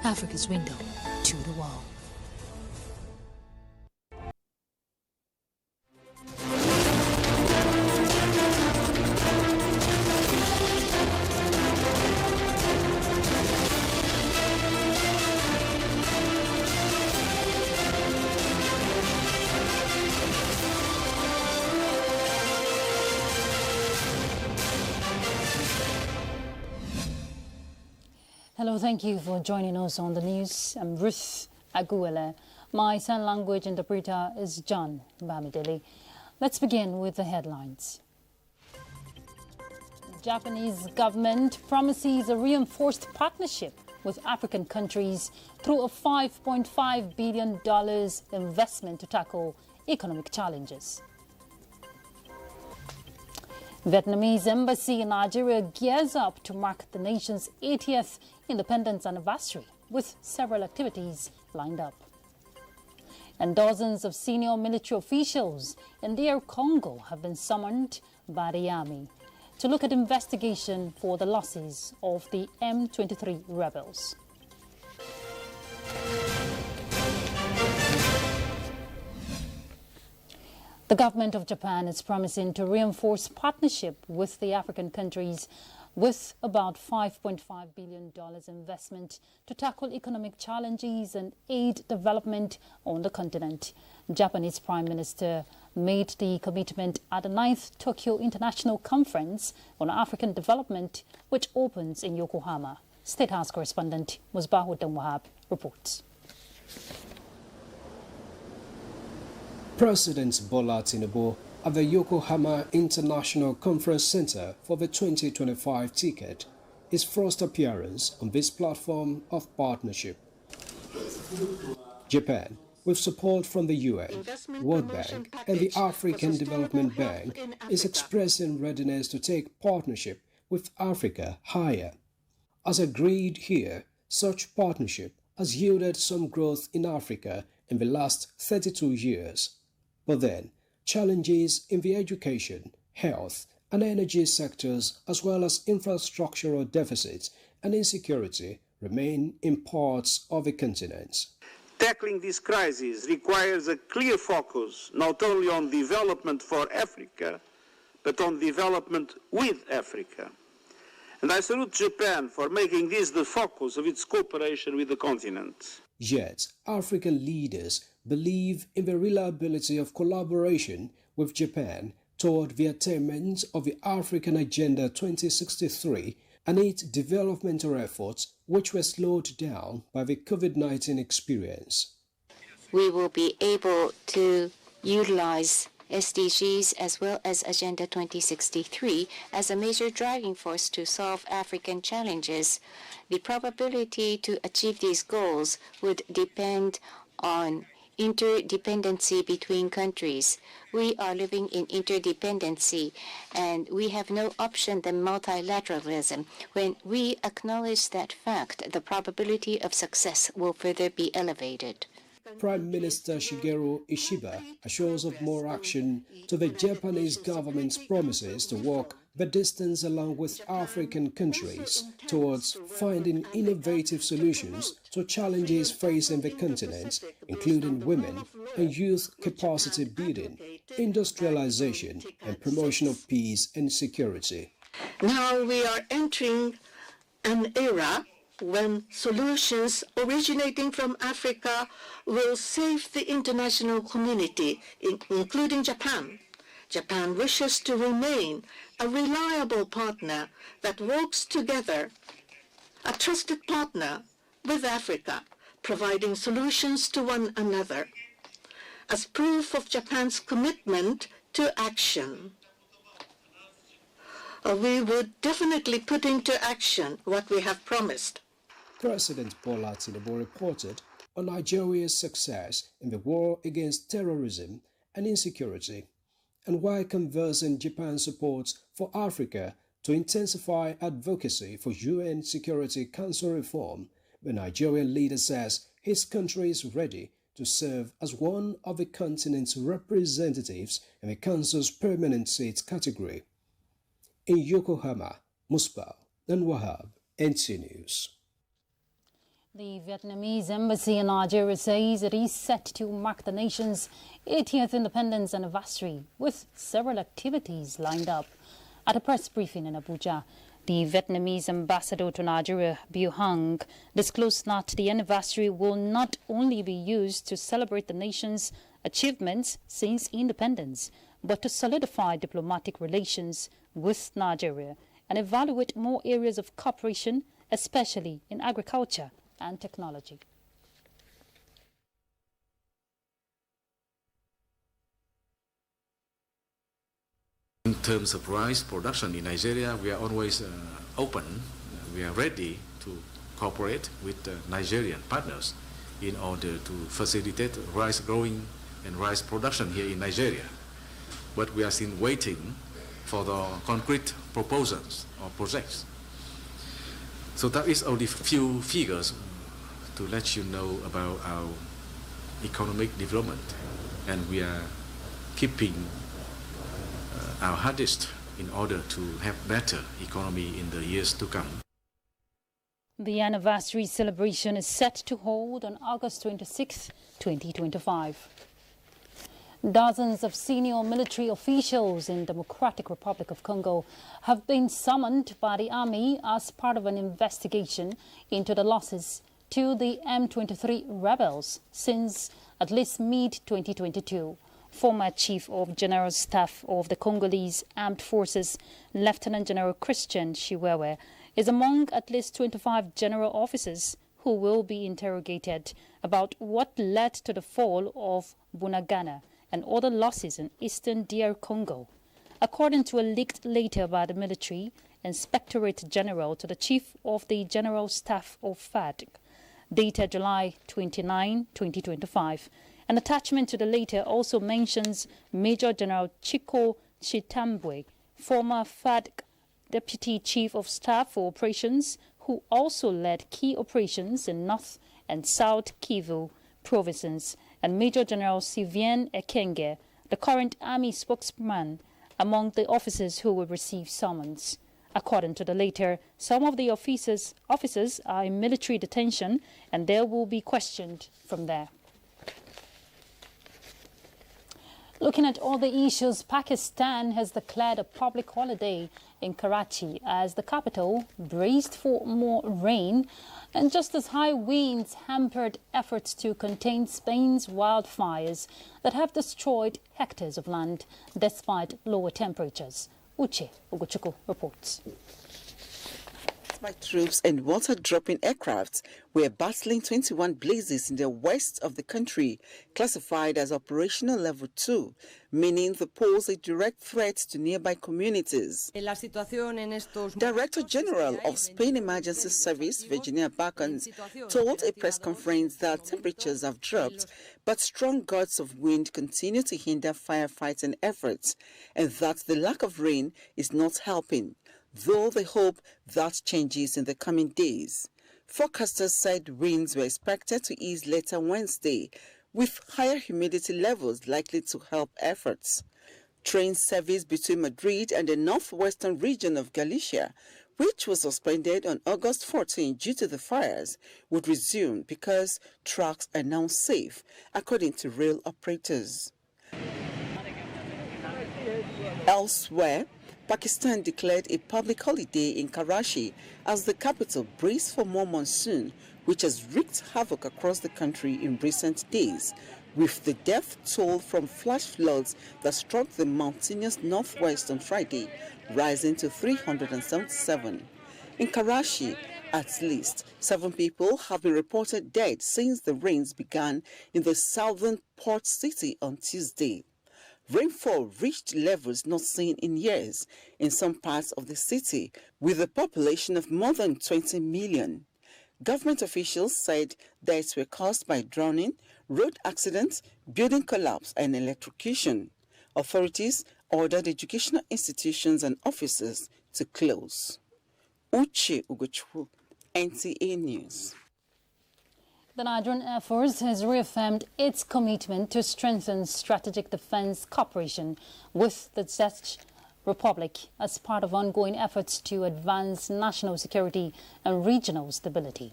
Africa's window to the world. Hello, thank you for joining us on the news. I'm Ruth Aguele. My sign language interpreter is John Bamidele. Let's begin with the headlines. The Japanese government promises a reinforced partnership with African countries through a $5.5 billion investment to tackle economic challenges. Vietnamese embassy in Nigeria gears up to mark the nation's 80th independence anniversary with several activities lined up. And dozens of senior military officials in the Congo have been summoned by the army to look at investigation for the losses of the M23 rebels. The government of Japan is promising to reinforce partnership with the African countries with about $5.5 billion investment to tackle economic challenges and aid development on the continent. Japanese Prime Minister made the commitment at the 9th Tokyo International Conference on African Development, which opens in Yokohama. State House correspondent Musbahuddin Wahab reports. President Bola Tinubu at the Yokohama International Conference Center for the 2025 ticket, his first appearance on this platform of partnership. Japan, with support from the UN, World Bank and the African Development Bank, is expressing readiness to take partnership with Africa higher. As agreed here, such partnership has yielded some growth in Africa in the last 32 years. But then, challenges in the education, health, and energy sectors, as well as infrastructural deficits and insecurity, remain in parts of the continent. Tackling this crisis requires a clear focus not only on development for Africa, but on development with Africa. And I salute Japan for making this the focus of its cooperation with the continent. Yet, African leaders believe in the reliability of collaboration with Japan toward the attainment of the African Agenda 2063 and its developmental efforts, which were slowed down by the COVID-19 experience. We will be able to utilize SDGs as well as Agenda 2063 as a major driving force to solve African challenges. The probability to achieve these goals would depend on interdependency between countries. We are living in interdependency, and we have no option than multilateralism. When we acknowledge that fact, the probability of success will further be elevated. Prime Minister Shigeru Ishiba assures of more action to the Japanese government's promises to walk the distance along with African countries towards finding innovative solutions to challenges facing the continent, including women and youth capacity building, industrialization, and promotion of peace and security. Now we are entering an era when solutions originating from Africa will save the international community, including Japan. Japan wishes to remain a reliable partner that works together, a trusted partner with Africa, providing solutions to one another, as proof of Japan's commitment to action. We would definitely put into action what we have promised. President Bola Tinubu reported on Nigeria's success in the war against terrorism and insecurity, and while conversing Japan's support for Africa to intensify advocacy for UN Security Council reform, the Nigerian leader says his country is ready to serve as one of the continent's representatives in the Council's permanent seat category. In Yokohama, Musbah and Wahab, NTA News. The Vietnamese embassy in Nigeria says it is set to mark the nation's 80th independence anniversary with several activities lined up. At a press briefing in Abuja, the Vietnamese ambassador to Nigeria, Bu Hang, disclosed that the anniversary will not only be used to celebrate the nation's achievements since independence, but to solidify diplomatic relations with Nigeria and evaluate more areas of cooperation, especially in agriculture and technology. In terms of rice production in Nigeria, we are always open. We are ready to cooperate with Nigerian partners in order to facilitate rice growing and rice production here in Nigeria. But we are still waiting for the concrete proposals or projects. So that is only few figures to let you know about our economic development, and we are keeping our hardest in order to have better economy in the years to come. The anniversary celebration is set to hold on August 26, 2025. Dozens of senior military officials in the Democratic Republic of Congo have been summoned by the army as part of an investigation into the losses to the M23 rebels since at least mid-2022. Former Chief of General Staff of the Congolese Armed Forces, Lieutenant General Christian Chiwewe, is among at least 25 general officers who will be interrogated about what led to the fall of Bunagana and other losses in eastern DR Congo. According to a leaked letter by the military Inspectorate General to the Chief of the General Staff of FADC, dated July 29, 2025, an attachment to the letter also mentions Major General Chico Chitambwe, former FADC Deputy Chief of Staff for Operations, who also led key operations in North and South Kivu provinces, and Major General Sylvain Ekenge, the current army spokesman, among the officers who will receive summons. According to the letter, some of the officers are in military detention and they will be questioned from there. Looking at all the issues, Pakistan has declared a public holiday in Karachi as the capital braced for more rain, and just as high winds hampered efforts to contain Spain's wildfires that have destroyed hectares of land despite lower temperatures. Uche Ogochukwu reports. By troops and water-dropping aircrafts were battling 21 blazes in the west of the country, classified as operational level 2, meaning they pose a direct threat to nearby communities. Director General of Spain Emergency Service, Virginia Bacons, told a press conference that temperatures have dropped, but strong gusts of wind continue to hinder firefighting efforts, and that the lack of rain is not helping, though they hope that changes in the coming days. Forecasters said winds were expected to ease later Wednesday, with higher humidity levels likely to help efforts. Train service between Madrid and the northwestern region of Galicia, which was suspended on August 14 due to the fires, would resume because tracks are now safe, according to rail operators. Elsewhere, Pakistan declared a public holiday in Karachi as the capital braced for more monsoon, which has wreaked havoc across the country in recent days, with the death toll from flash floods that struck the mountainous northwest on Friday rising to 377. In Karachi, at least 7 people have been reported dead since the rains began in the southern port city on Tuesday. Rainfall reached levels not seen in years in some parts of the city, with a population of more than 20 million. Government officials said deaths were caused by drowning, road accidents, building collapse, and electrocution. Authorities ordered educational institutions and offices to close. Uche Ugochukwu, NTA News. The Nigerian Air Force has reaffirmed its commitment to strengthen strategic defense cooperation with the Czech Republic as part of ongoing efforts to advance national security and regional stability.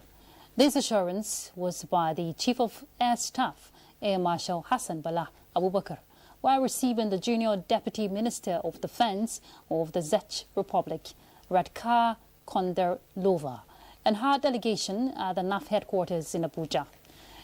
This assurance was by the Chief of Air Staff, Air Marshal Hassan Bala Abubakar, while receiving the Junior Deputy Minister of Defense of the Czech Republic, Radka Konderlova, and her delegation at the NAF headquarters in Abuja.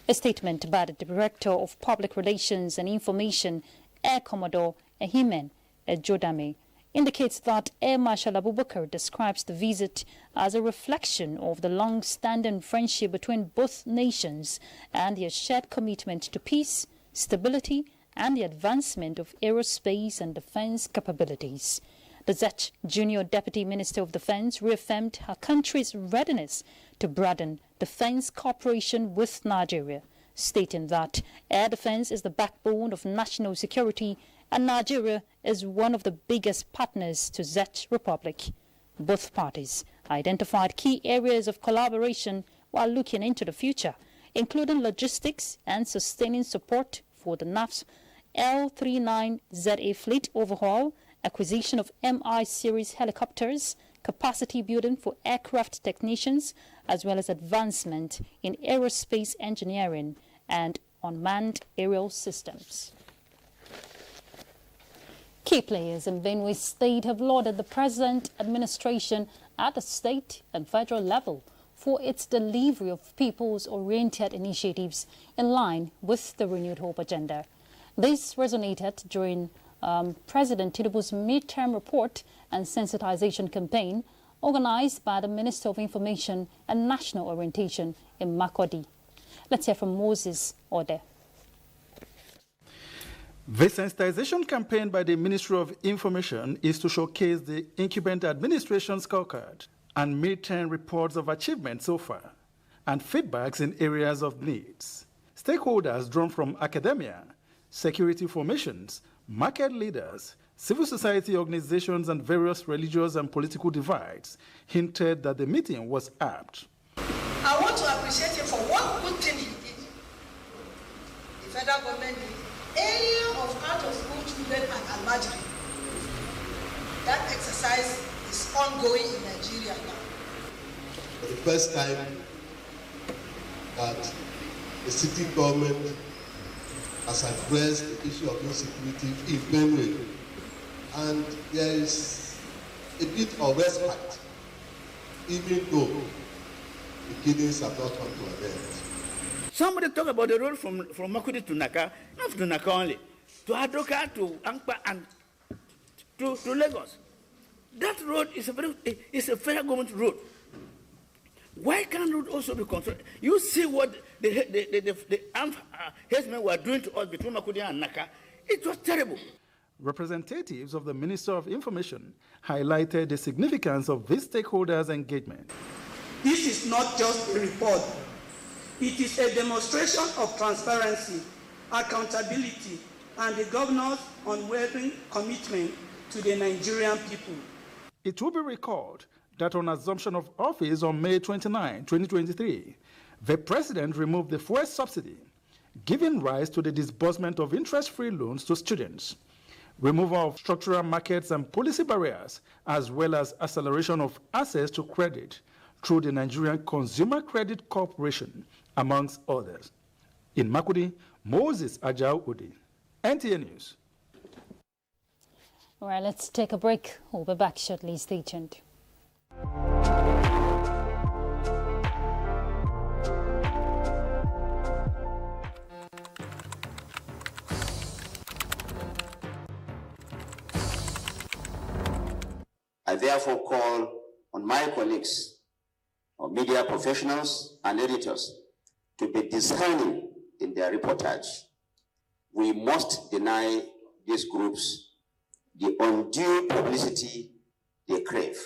A statement by the Director of Public Relations and Information, Air Commodore Ehimen Jodame, indicates that Air Marshal Abubakar describes the visit as a reflection of the long-standing friendship between both nations and their shared commitment to peace, stability, and the advancement of aerospace and defense capabilities. The Czech Junior Deputy Minister of Defense reaffirmed her country's readiness to broaden defense cooperation with Nigeria, stating that air defense is the backbone of national security and Nigeria is one of the biggest partners to Czech Republic. Both parties identified key areas of collaboration while looking into the future, including logistics and sustaining support for the NAF's L-39ZA fleet overhaul, acquisition of MI series helicopters, capacity building for aircraft technicians, as well as advancement in aerospace engineering and unmanned aerial systems. Key players in Benue State have lauded the present administration at the state and federal level for its delivery of peoples-oriented initiatives in line with the Renewed Hope agenda. This resonated during President Tinubu's midterm report and sensitization campaign organized by the Minister of Information and National Orientation in Makurdi. Let's hear from Moses Ode. The sensitization campaign by the Ministry of Information is to showcase the incumbent administration scorecard and midterm reports of achievement so far and feedbacks in areas of needs. Stakeholders drawn from academia, security formations, market leaders, civil society organizations, and various religious and political divides hinted that the meeting was apt. I want to appreciate him for one good thing he did. The federal government did. Area of out-of-school children and almajiri. That exercise is ongoing in Nigeria now. For the first time that the city government has addressed the issue of insecurity in Benue, and there is a bit of respite, even though the killings have not come to an end. Somebody talk about the road from Makurdi to Naka, not to Naka only, to Adoka, to Ankpa, and to Lagos. That road is a federal government road. Why can't road also be controlled? You see what the armed herdsmen were doing to us between Makurdi and Naka. It was terrible. Representatives of the Minister of Information highlighted the significance of this stakeholders' engagement. This is not just a report. It is a demonstration of transparency, accountability, and the governor's unwavering commitment to the Nigerian people. It will be recalled that on assumption of office on May 29, 2023, the president removed the fuel subsidy, giving rise to the disbursement of interest-free loans to students, removal of structural markets and policy barriers, as well as acceleration of access to credit through the Nigerian Consumer Credit Corporation, amongst others. In Makurdi, Moses Ajao Udi, NTA News. All right, let's take a break. We'll be back shortly. Stay tuned. I therefore call on my colleagues, or media professionals and editors, to be discerning in their reportage. We must deny these groups the undue publicity they crave.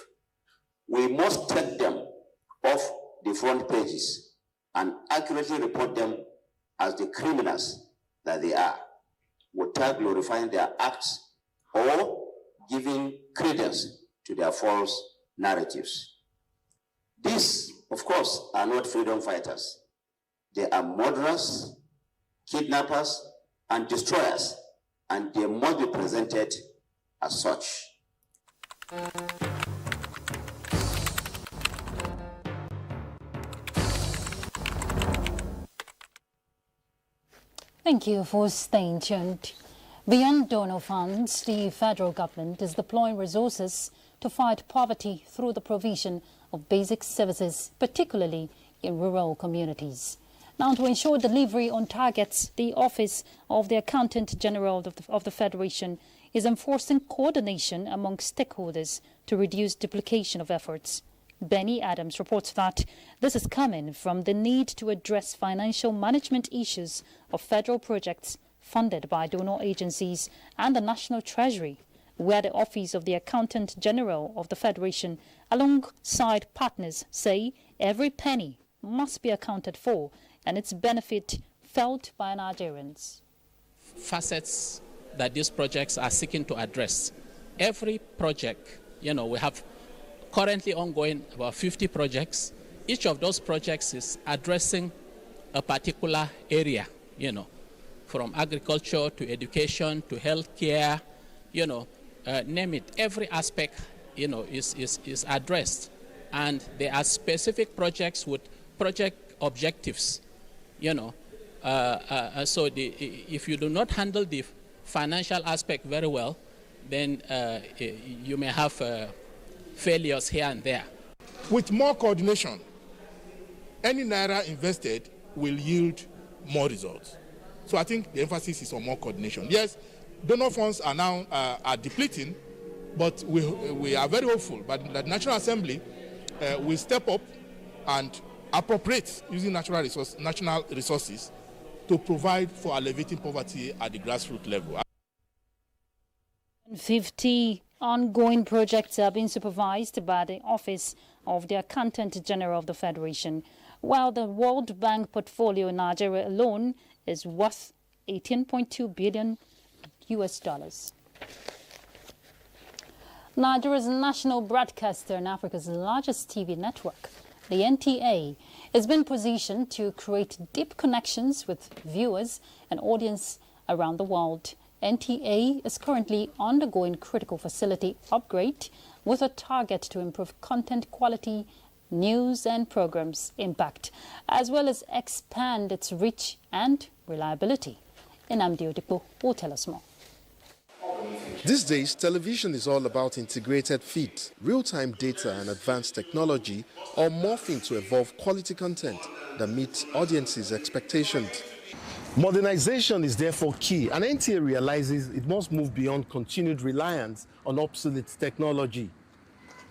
We must take them off the front pages and accurately report them as the criminals that they are, without glorifying their acts or giving credence to their false narratives. These, of course, are not freedom fighters. They are murderers, kidnappers, and destroyers, and they must be presented as such. Thank you for staying tuned. Beyond donor funds, the federal government is deploying resources to fight poverty through the provision of basic services, particularly in rural communities. Now, to ensure delivery on targets, the Office of the Accountant General of the Federation is enforcing coordination among stakeholders to reduce duplication of efforts. Benny Adams reports that this is coming from the need to address financial management issues of federal projects funded by donor agencies and the National Treasury, where the Office of the Accountant General of the Federation, alongside partners, say every penny must be accounted for and its benefit felt by Nigerians. Facets that these projects are seeking to address. Every project, we have currently ongoing about 50 projects. Each of those projects is addressing a particular area, from agriculture to education to healthcare, name it. Every aspect, is addressed. And there are specific projects with project objectives, so if you do not handle the financial aspect very well, then you may have failures here and there. With more coordination, any naira invested will yield more results. So I think the emphasis is on more coordination. Yes, donor funds are now are depleting, but we are very hopeful. But the National Assembly will step up and appropriate using national resources to provide for alleviating poverty at the grassroots level. 50 ongoing projects are being supervised by the Office of the Accountant General of the Federation, while the World Bank portfolio in Nigeria alone is worth $18.2 billion. Nigeria's national broadcaster and Africa's largest TV network, the NTA, has been positioned to create deep connections with viewers and audience around the world. NTA is currently undergoing critical facility upgrade with a target to improve content quality, news and programs impact, as well as expand its reach and reliability. Nnamdi Odipo will tell us more. These days, television is all about integrated feeds, real-time data and advanced technology, all morphing to evolve quality content that meets audiences' expectations. Modernization is therefore key, and NTA realizes it must move beyond continued reliance on obsolete technology.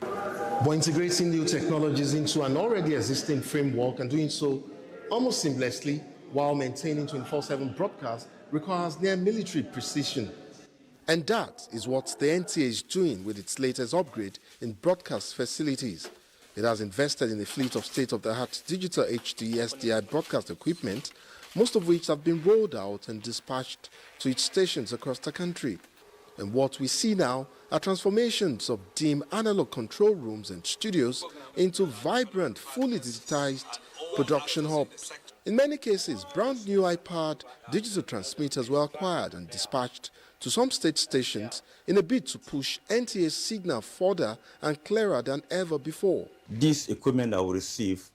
But integrating new technologies into an already existing framework and doing so almost seamlessly while maintaining 24/7 broadcast requires near military precision. And that is what the NTA is doing with its latest upgrade in broadcast facilities. It has invested in a fleet of state-of-the-art digital HD SDI broadcast equipment, most of which have been rolled out and dispatched to its stations across the country. And what we see now are transformations of dim analog control rooms and studios into vibrant, fully digitized production hubs. In many cases, brand new iPad digital transmitters were acquired and dispatched to some state stations in a bid to push NTA's signal further and clearer than ever before. This equipment that we receive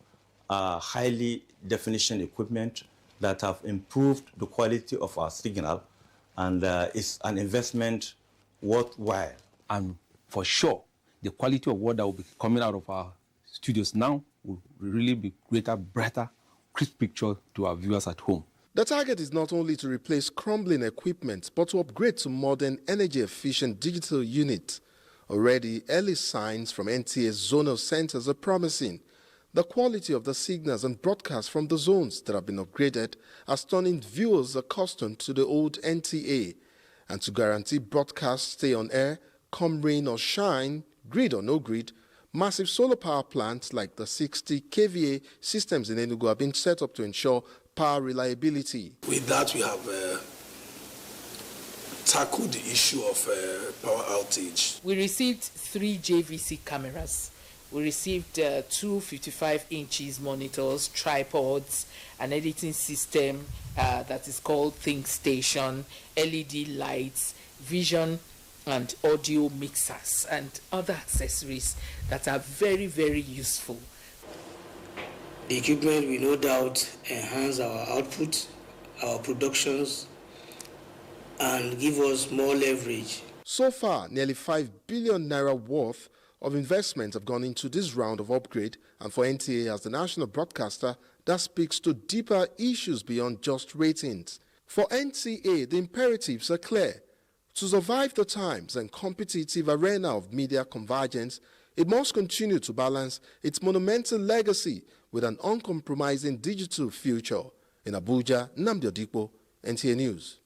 are highly definition equipment that have improved the quality of our signal, and it's an investment worthwhile. And for sure, the quality of what that will be coming out of our studios now will really be greater, brighter, crisp picture to our viewers at home. The target is not only to replace crumbling equipment, but to upgrade to modern, energy-efficient digital units. Already, early signs from NTA's zonal centers are promising. The quality of the signals and broadcasts from the zones that have been upgraded are turning viewers accustomed to the old NTA. And to guarantee broadcasts stay on air, come rain or shine, grid or no grid, massive solar power plants like the 60 kVA systems in Enugu have been set up to ensure power reliability. With that, we have tackled the issue of power outage. We received 3 JVC cameras. We received 2 55-inch monitors, tripods, an editing system that is called Think Station, LED lights, vision and audio mixers, and other accessories that are very, very useful. The equipment will no doubt enhance our output our productions and give us more leverage. So far, nearly 5 billion naira worth of investment have gone into this round of upgrade, and for NTA as the national broadcaster, that speaks to deeper issues beyond just ratings. For NTA, the imperatives are clear. To survive the times and competitive arena of media convergence, it must continue to balance its monumental legacy with an uncompromising digital future. In Abuja, Nnamdi Odipo, NTA News.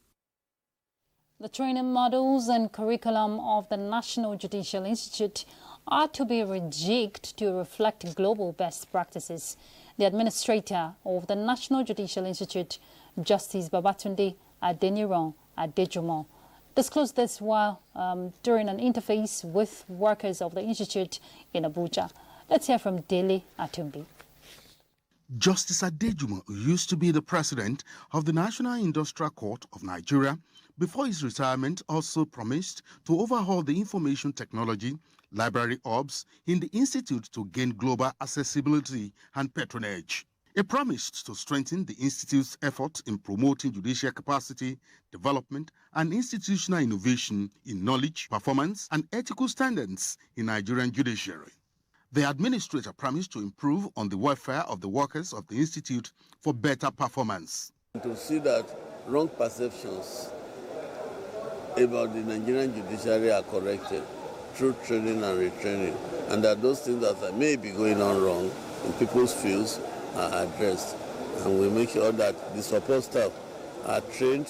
The training models and curriculum of the National Judicial Institute are to be rejigged to reflect global best practices. The administrator of the National Judicial Institute, Justice Babatunde Adeniran Adejumo, disclosed this while during an interface with workers of the institute in Abuja. Let's hear from Dele Atumbi. Justice Adejumo, who used to be the president of the National Industrial Court of Nigeria, before his retirement also promised to overhaul the information technology library hubs in the institute to gain global accessibility and patronage. He promised to strengthen the institute's efforts in promoting judicial capacity, development, and institutional innovation in knowledge, performance, and ethical standards in Nigerian judiciary. The administrator promised to improve on the welfare of the workers of the institute for better performance. To see that wrong perceptions about the Nigerian judiciary are corrected through training and retraining, and that those things that may be going on wrong in people's fields are addressed. And we make sure that the support staff are trained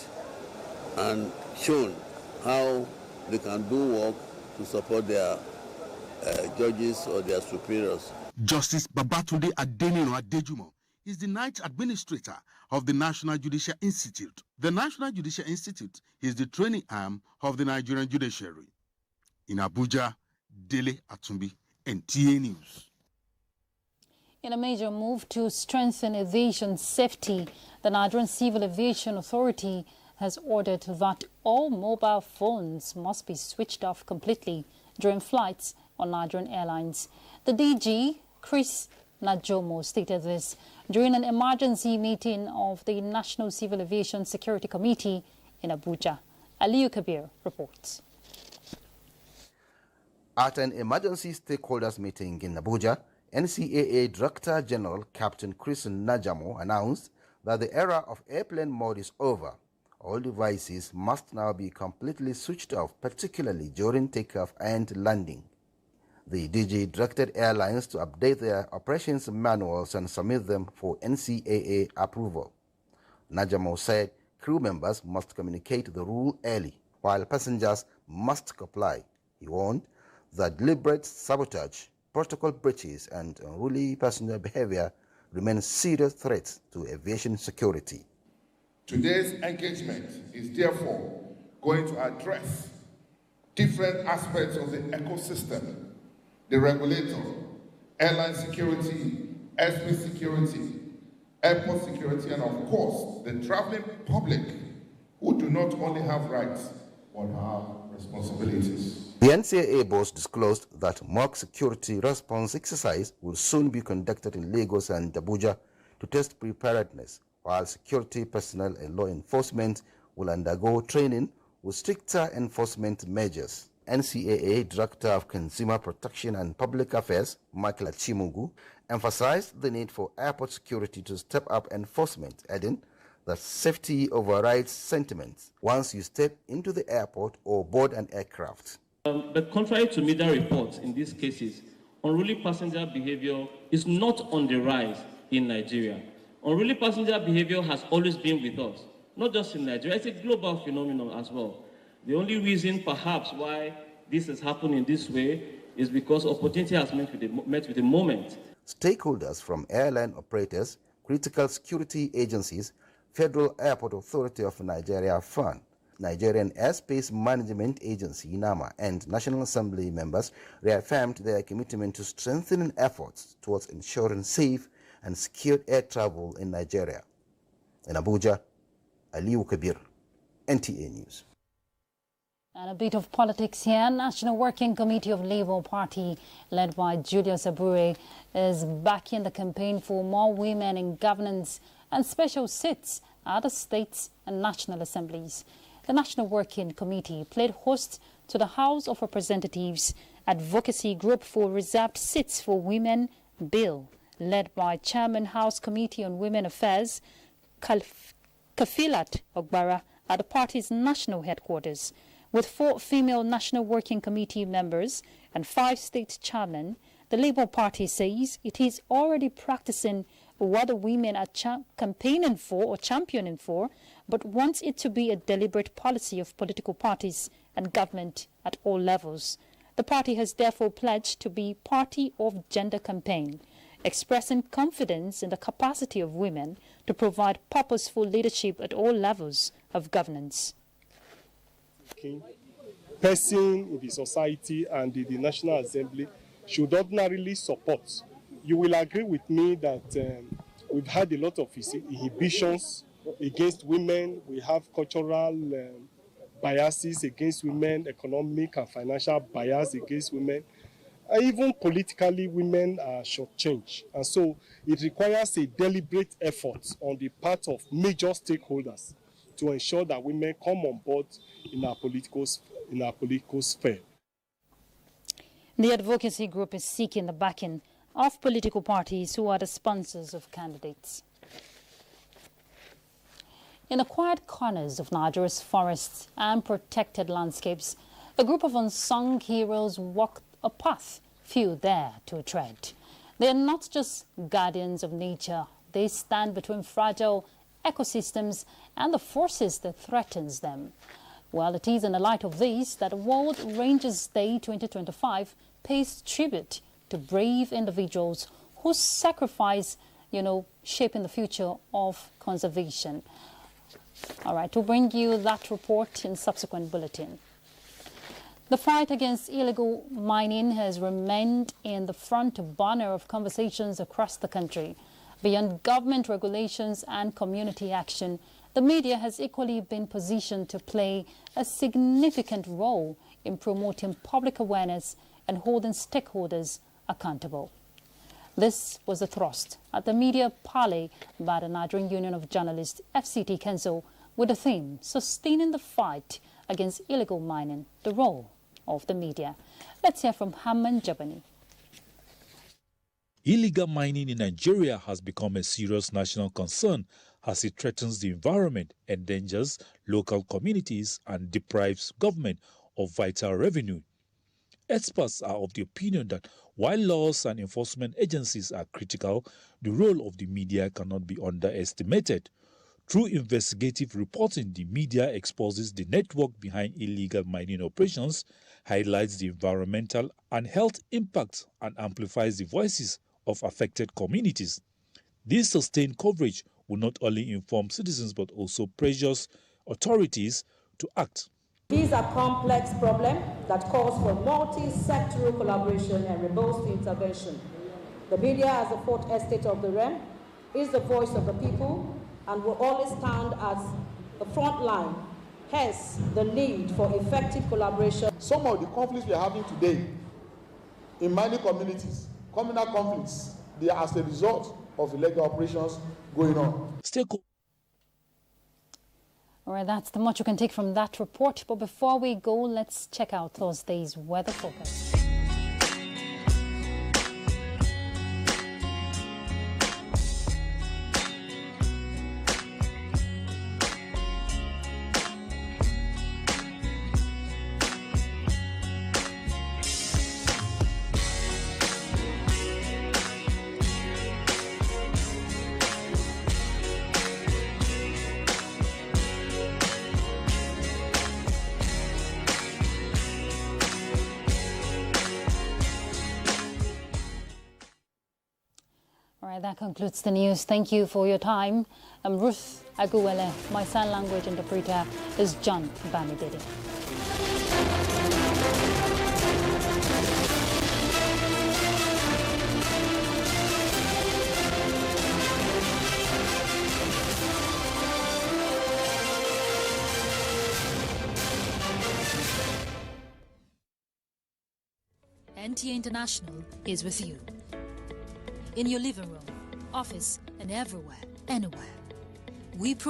and shown how they can do work to support their judges or their superiors. Justice Babatunde Adeniran Adejumo is the ninth administrator of the National Judicial Institute. The National Judicial Institute is the training arm of the Nigerian judiciary. In Abuja, Dele Atumbi, NTA News. In a major move to strengthen aviation safety, the Nigerian Civil Aviation Authority has ordered that all mobile phones must be switched off completely during flights on Nigerian airlines. The DG, Chris Najomo, stated this during an emergency meeting of the National Civil Aviation Security Committee in Abuja. Aliyu Kabir reports. At an emergency stakeholders meeting in Abuja, NCAA Director General Captain Chris Najomo announced that the era of airplane mode is over. All devices must now be completely switched off, particularly during takeoff and landing. The DG directed airlines to update their operations manuals and submit them for NCAA approval. Najomo said crew members must communicate the rule early, while passengers must comply. He warned that deliberate sabotage, protocol breaches, and unruly passenger behavior remain serious threats to aviation security. Today's engagement is therefore going to address different aspects of the ecosystem: the regulator, airline security, airspace security, airport security, and of course, the traveling public, who do not only have rights, but have responsibilities. The NCAA boss disclosed that mock security response exercise will soon be conducted in Lagos and Abuja to test preparedness, while security personnel and law enforcement will undergo training with stricter enforcement measures. NCAA Director of Consumer Protection and Public Affairs, Michael Achimugu, emphasized the need for airport security to step up enforcement, adding that safety overrides sentiments once you step into the airport or board an aircraft. But contrary to media reports in these cases, unruly passenger behavior is not on the rise in Nigeria. Unruly passenger behavior has always been with us, not just in Nigeria. It's a global phenomenon as well. The only reason perhaps why this has happened in this way is because opportunity has met with the moment. Stakeholders from airline operators, critical security agencies, Federal Airport Authority of Nigeria, FAN, Nigerian Airspace Management Agency, NAMA, and National Assembly members reaffirmed their commitment to strengthening efforts towards ensuring safe and secure air travel in Nigeria. In Abuja, Aliyu Kabir, NTA News. And a bit of politics here. National Working Committee of Labour Party, led by Julius Abure, is backing the campaign for more women in governance and special seats at the states and national assemblies. The National Working Committee played host to the House of Representatives Advocacy Group for Reserved Seats for Women bill, led by Chairman House Committee on Women Affairs, Kafilat Ogbara, at the party's national headquarters. With 4 female National Working Committee members and 5 state chairmen, the Labour Party says it is already practicing what the women are campaigning for or championing for, but wants it to be a deliberate policy of political parties and government at all levels. The party has therefore pledged to be party of gender campaign, expressing confidence in the capacity of women to provide purposeful leadership at all levels of governance. Person in the society and in the National Assembly should ordinarily support. You will agree with me that we've had a lot of inhibitions against women. We have cultural biases against women, economic and financial bias against women. And even politically, women are shortchanged. And so it requires a deliberate effort on the part of major stakeholders to ensure that women come on board in our political sphere. The advocacy group is seeking the backing of political parties who are the sponsors of candidates. In the quiet corners of Nigeria's forests and protected landscapes, a group of unsung heroes walk a path few dare to tread. They are not just guardians of nature. They stand between fragile ecosystems and the forces that threatens them. Well, it is in the light of this that World Rangers Day 2025 pays tribute to brave individuals whose sacrifice, shaping the future of conservation. All right, we'll bring you that report in subsequent bulletin. The fight against illegal mining has remained in the front burner of conversations across the country. Beyond government regulations and community action, the media has equally been positioned to play a significant role in promoting public awareness and holding stakeholders accountable. This was the thrust at the media parley by the Nigerian Union of Journalists, FCT Council, with the theme, Sustaining the Fight Against Illegal Mining, the Role of the Media. Let's hear from Hamman Jabani. Illegal mining in Nigeria has become a serious national concern as it threatens the environment, endangers local communities, and deprives government of vital revenue. Experts are of the opinion that while laws and enforcement agencies are critical, the role of the media cannot be underestimated. Through investigative reporting, the media exposes the network behind illegal mining operations, highlights the environmental and health impacts, and amplifies the voices of affected communities. This sustained coverage will not only inform citizens but also pressures authorities to act. These are complex problems that calls for multi-sectoral collaboration and robust intervention. The media, as the fourth estate of the realm, is the voice of the people and will always stand as the front line. Hence, the need for effective collaboration. Some of the conflicts we are having today in mining communities, communal conflicts, they are as a result of illegal operations going on. All right, that's the much you can take from that report. But before we go, let's check out Thursday's weather forecast. That concludes the news. Thank you for your time. I'm Ruth Aguwele. My sign language interpreter is John Bamidede. NTA International is with you. In your living room, office, and everywhere, anywhere. We provide